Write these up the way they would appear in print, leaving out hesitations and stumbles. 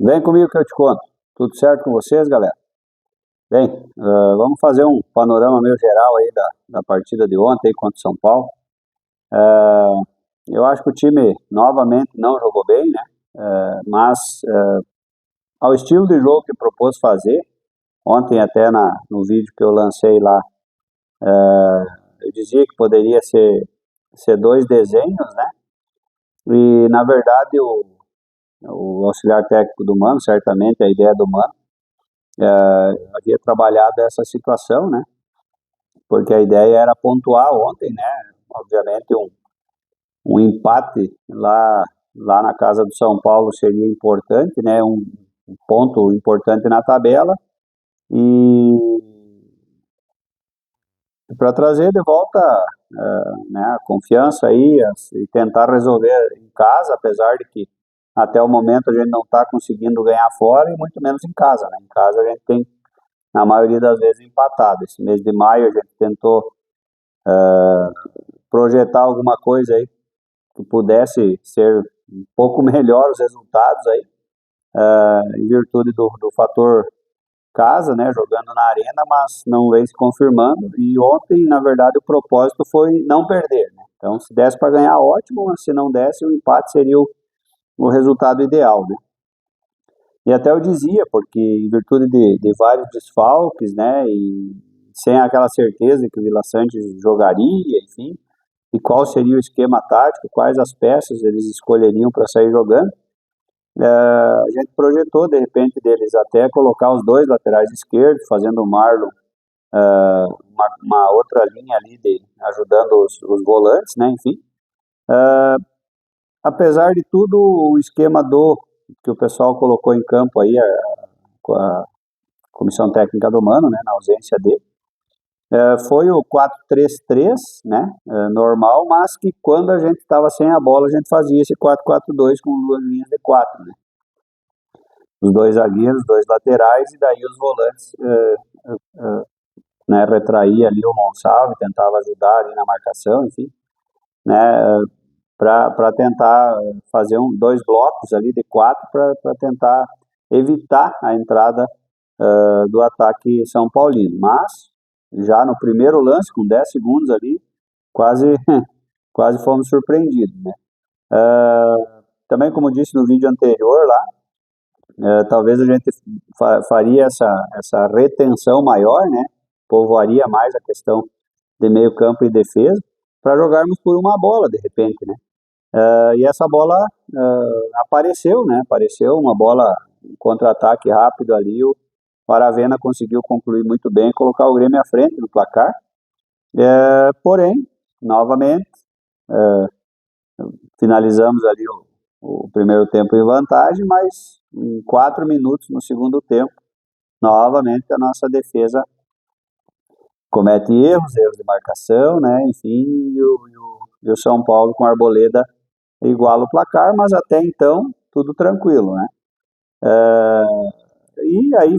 Vem comigo que eu te conto. Tudo certo com vocês, galera? Bem, vamos fazer um panorama meio geral aí da partida de ontem contra o São Paulo. Eu acho que o time novamente não jogou bem, né? Mas ao estilo de jogo que propôs fazer, ontem até no vídeo que eu lancei lá, eu dizia que poderia ser dois desenhos, né? E na verdade o auxiliar técnico do Mano, certamente a ideia do Mano, havia trabalhado essa situação, né? Porque a ideia era pontuar ontem, né? Obviamente um empate lá na casa do São Paulo seria importante, né? Um ponto importante na tabela e para trazer de volta né, a confiança aí e tentar resolver em casa, apesar de que até o momento a gente não está conseguindo ganhar fora e muito menos em casa, né? Em casa a gente tem, na maioria das vezes, empatado. Esse mês de maio a gente tentou projetar alguma coisa aí que pudesse ser um pouco melhor os resultados aí, em virtude do fator casa, né, jogando na arena, mas não vem se confirmando. E ontem, na verdade, o propósito foi não perder, né? Então, se desse para ganhar, ótimo, mas se não desse, o empate seria o resultado ideal, né? E até eu dizia, porque em virtude de vários desfalques, né, e sem aquela certeza que o Vila Sante jogaria, enfim, e qual seria o esquema tático, quais as peças eles escolheriam para sair jogando, a gente projetou, de repente, deles até colocar os dois laterais esquerdos, fazendo o Marlon uma outra linha ali, ajudando os volantes, né, enfim. Apesar de tudo, o esquema que o pessoal colocou em campo aí, a comissão técnica do Mano, né, na ausência dele, foi o 4-3-3, né, normal, mas que quando a gente estava sem a bola, a gente fazia esse 4-4-2 com duas linhas de 4, né. Os dois zagueiros, os dois laterais, e daí os volantes, né, retraía ali o Monsalve, tentava ajudar ali na marcação, enfim, né, para tentar fazer dois blocos ali de 4 para tentar evitar a entrada do ataque São Paulino. Mas, já no primeiro lance, com 10 segundos ali, quase, quase fomos surpreendidos, né? Também, como disse no vídeo anterior lá, talvez a gente faria essa retenção maior, né? Povoaria mais a questão de meio campo e defesa, para jogarmos por uma bola, de repente, né? E essa bola apareceu, né? Apareceu uma bola, um contra-ataque rápido ali, o Aravena conseguiu concluir muito bem e colocar o Grêmio à frente no placar. Porém, novamente, finalizamos ali o primeiro tempo em vantagem, mas em 4 minutos no segundo tempo, novamente a nossa defesa comete erros de marcação, né? Enfim, e o São Paulo com a Arboleda iguala o placar, mas até então tudo tranquilo, né? E aí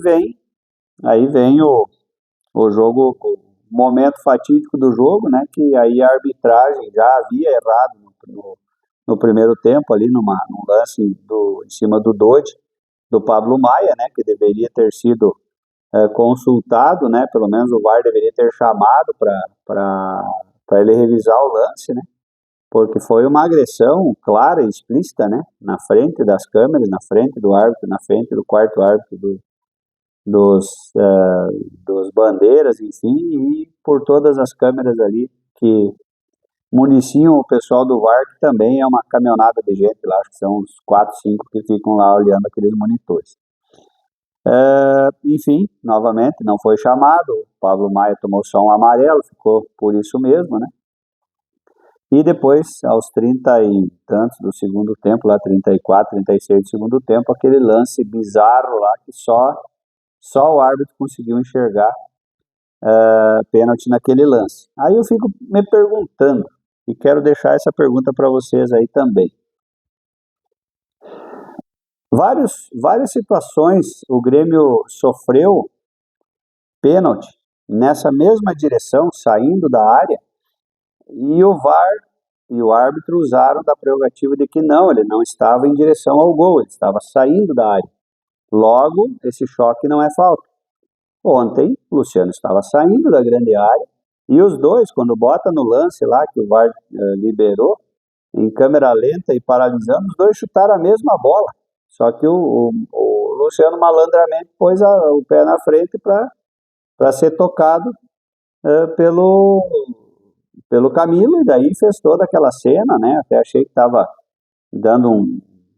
vem o jogo, o momento fatídico do jogo, né? Que aí a arbitragem já havia errado no primeiro tempo ali num lance em cima do Dodge, do Pablo Maia, né? Que deveria ter sido consultado, né? Pelo menos o VAR deveria ter chamado para ele revisar o lance, né? Porque foi uma agressão clara e explícita, né? Na frente das câmeras, na frente do árbitro, na frente do quarto árbitro, dos bandeiras, enfim, e por todas as câmeras ali que municiam o pessoal do VAR, que também é uma caminhonada de gente lá, acho que são uns 4, 5 que ficam lá olhando aqueles monitores. Enfim, novamente, não foi chamado, o Pablo Maia tomou só um amarelo, ficou por isso mesmo, né? E depois, aos 30 e tantos do segundo tempo, lá 34, 36 do segundo tempo, aquele lance bizarro lá que só o árbitro conseguiu enxergar pênalti naquele lance. Aí eu fico me perguntando, e quero deixar essa pergunta para vocês aí também. Várias situações o Grêmio sofreu pênalti nessa mesma direção, saindo da área, e o VAR e o árbitro usaram da prerrogativa de que não, ele não estava em direção ao gol, ele estava saindo da área. Logo, esse choque não é falta. Ontem, o Luciano estava saindo da grande área e os dois, quando bota no lance lá que o VAR liberou, em câmera lenta e paralisando, os dois chutaram a mesma bola. Só que o Luciano malandramente pôs o pé na frente para ser tocado pelo Camilo, e daí fez toda aquela cena, né? Até achei que estava dando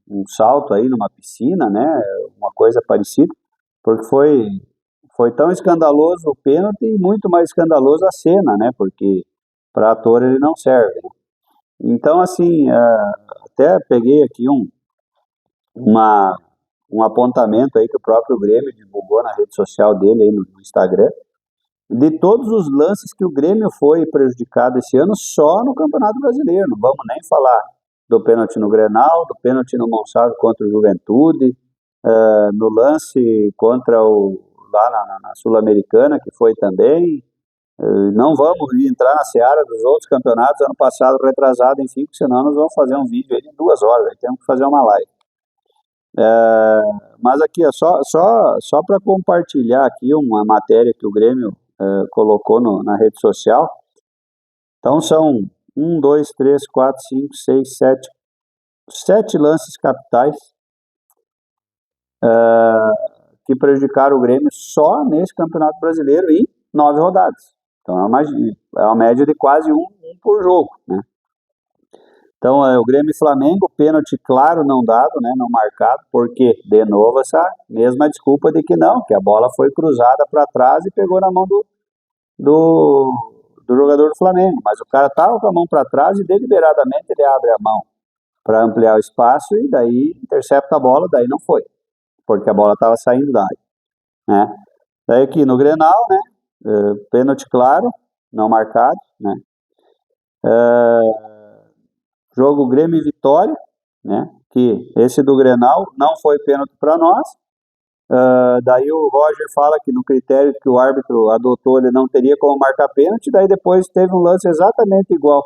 um salto aí numa piscina, né? Uma coisa parecida, porque foi tão escandaloso o pênalti e muito mais escandaloso a cena, né? Porque para ator ele não serve, né? Então, assim, até peguei aqui uma, um apontamento aí que o próprio Grêmio divulgou na rede social dele, aí no Instagram, de todos os lances que o Grêmio foi prejudicado esse ano só no Campeonato Brasileiro. Não vamos nem falar do pênalti no Grenal, do pênalti no Monsalve contra o Juventude, no lance contra lá na Sul-Americana, que foi também. Não vamos entrar na seara dos outros campeonatos, ano passado, retrasado, enfim, porque senão nós vamos fazer um vídeo aí de 2 horas, aí temos que fazer uma live. Mas aqui, só para compartilhar aqui uma matéria que o Grêmio colocou na rede social. Então são 1, 2, 3, 4, 5, 6, 7 lances capitais que prejudicaram o Grêmio só nesse Campeonato Brasileiro em 9 rodadas. Então é uma média de quase um por jogo, né? Então o Grêmio e Flamengo, pênalti claro não dado, né, não marcado, porque de novo essa mesma desculpa de que não, que a bola foi cruzada para trás e pegou na mão do jogador do Flamengo, mas o cara estava com a mão para trás e deliberadamente ele abre a mão para ampliar o espaço e daí intercepta a bola, daí não foi, porque a bola estava saindo da área, né? Daí aqui no Grenal, né, pênalti claro, não marcado, né? Jogo Grêmio e Vitória, né? Que esse do Grenal não foi pênalti para nós. Daí o Roger fala que no critério que o árbitro adotou ele não teria como marcar pênalti, daí depois teve um lance exatamente igual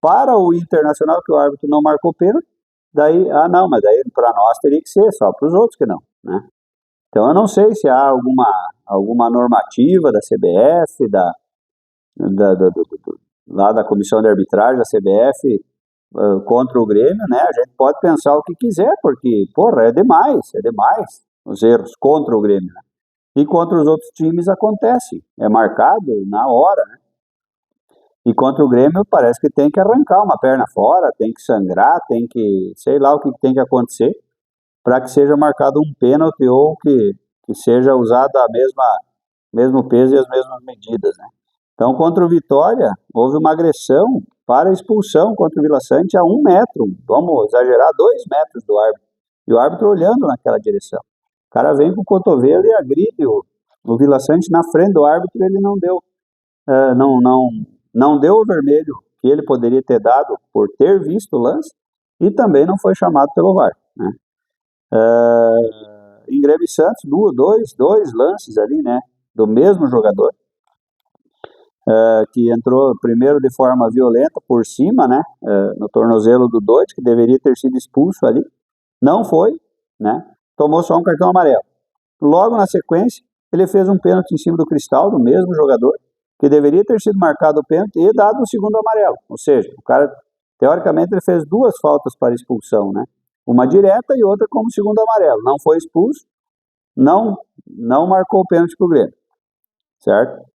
para o Internacional, que o árbitro não marcou pênalti, daí, não, mas daí para nós teria que ser, só para os outros que não, né? Então eu não sei se há alguma normativa da CBF, lá da comissão de arbitragem da CBF, contra o Grêmio, né? A gente pode pensar o que quiser, porque, porra, é demais os erros contra o Grêmio, né? E contra os outros times acontece, é marcado na hora, né? E contra o Grêmio parece que tem que arrancar uma perna fora, tem que sangrar, tem que, sei lá o que tem que acontecer para que seja marcado um pênalti ou que seja usada mesmo peso e as mesmas medidas, né? Então, contra o Vitória, houve uma agressão para expulsão contra o Vila Sante a 1 metro, vamos exagerar, 2 metros do árbitro, e o árbitro olhando naquela direção. O cara vem com o cotovelo e agride o Vila Sante na frente do árbitro, ele não deu, não deu o vermelho que ele poderia ter dado por ter visto o lance, e também não foi chamado pelo VAR, né? Em Grêmio e Santos, dois lances ali, né, do mesmo jogador, que entrou primeiro de forma violenta por cima, né, no tornozelo do Doide, que deveria ter sido expulso ali, não foi, né, tomou só um cartão amarelo. Logo na sequência, ele fez um pênalti em cima do Cristal, do mesmo jogador, que deveria ter sido marcado o pênalti e dado o segundo amarelo. Ou seja, o cara, teoricamente, ele fez 2 faltas para expulsão, né, uma direta e outra como segundo amarelo. Não foi expulso, não marcou o pênalti para o Grêmio, certo?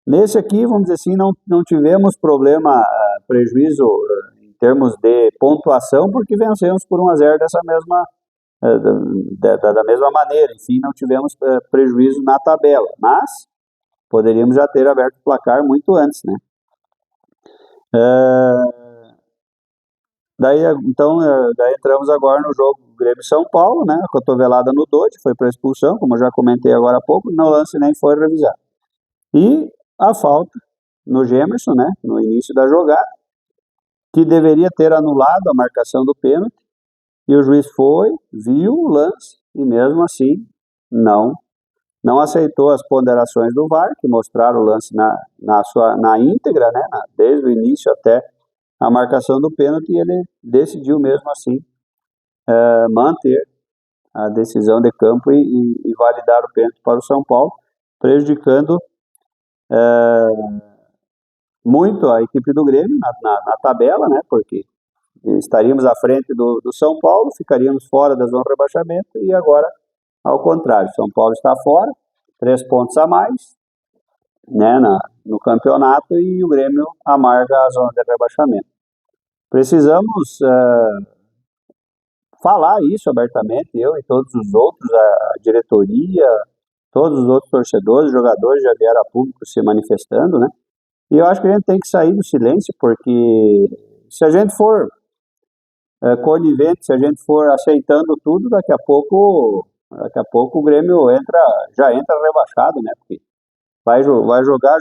Nesse aqui, vamos dizer assim, não tivemos problema, prejuízo em termos de pontuação, porque vencemos por 1-0 da mesma maneira. Enfim, não tivemos prejuízo na tabela, mas poderíamos já ter aberto o placar muito antes, né? Daí entramos agora no jogo Grêmio-São Paulo, né? A cotovelada no Dodge, foi para expulsão, como eu já comentei agora há pouco, no lance nem foi revisado. E a falta no Gemerson, né, no início da jogada, que deveria ter anulado a marcação do pênalti, e o juiz viu o lance, e mesmo assim não aceitou as ponderações do VAR, que mostraram o lance na íntegra, né, desde o início até a marcação do pênalti, e ele decidiu mesmo assim manter a decisão de campo e validar o pênalti para o São Paulo, prejudicando muito a equipe do Grêmio na tabela, né? Porque estaríamos à frente do São Paulo, ficaríamos fora da zona de rebaixamento e agora, ao contrário, São Paulo está fora, 3 pontos a mais, né, no campeonato, e o Grêmio amarga a zona de rebaixamento. Precisamos falar isso abertamente, eu e todos os outros, a diretoria, todos os outros torcedores, jogadores já vieram a público se manifestando, né? E eu acho que a gente tem que sair do silêncio, porque se a gente for conivente, se a gente for aceitando tudo, daqui a pouco o Grêmio já entra rebaixado, né? Porque vai jogar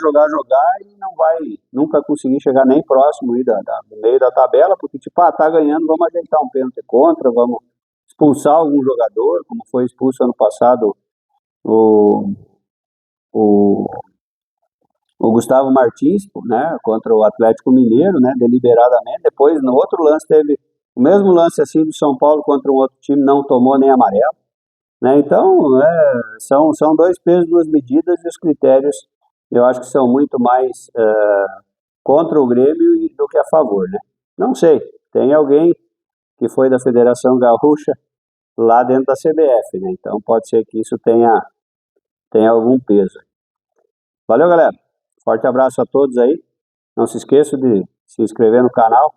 e não vai nunca conseguir chegar nem próximo aí do meio da tabela, porque tipo, tá ganhando, vamos ajeitar um pênalti contra, vamos expulsar algum jogador, como foi expulso ano passado o, o, o Gustavo Martins, né, contra o Atlético Mineiro, né, deliberadamente. Depois, no outro lance, teve o mesmo lance assim do São Paulo contra um outro time, não tomou nem amarelo. Né? Então, são 2 pesos, 2 medidas, e os critérios eu acho que são muito mais contra o Grêmio do que a favor. Né? Não sei, tem alguém que foi da Federação Gaúcha lá dentro da CBF, né? Então pode ser que isso tenha algum peso. Valeu, galera. Forte abraço a todos aí. Não se esqueça de se inscrever no canal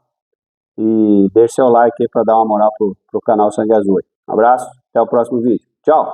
e deixe seu like aí para dar uma moral pro canal Sangue Azul. Um abraço, até o próximo vídeo. Tchau!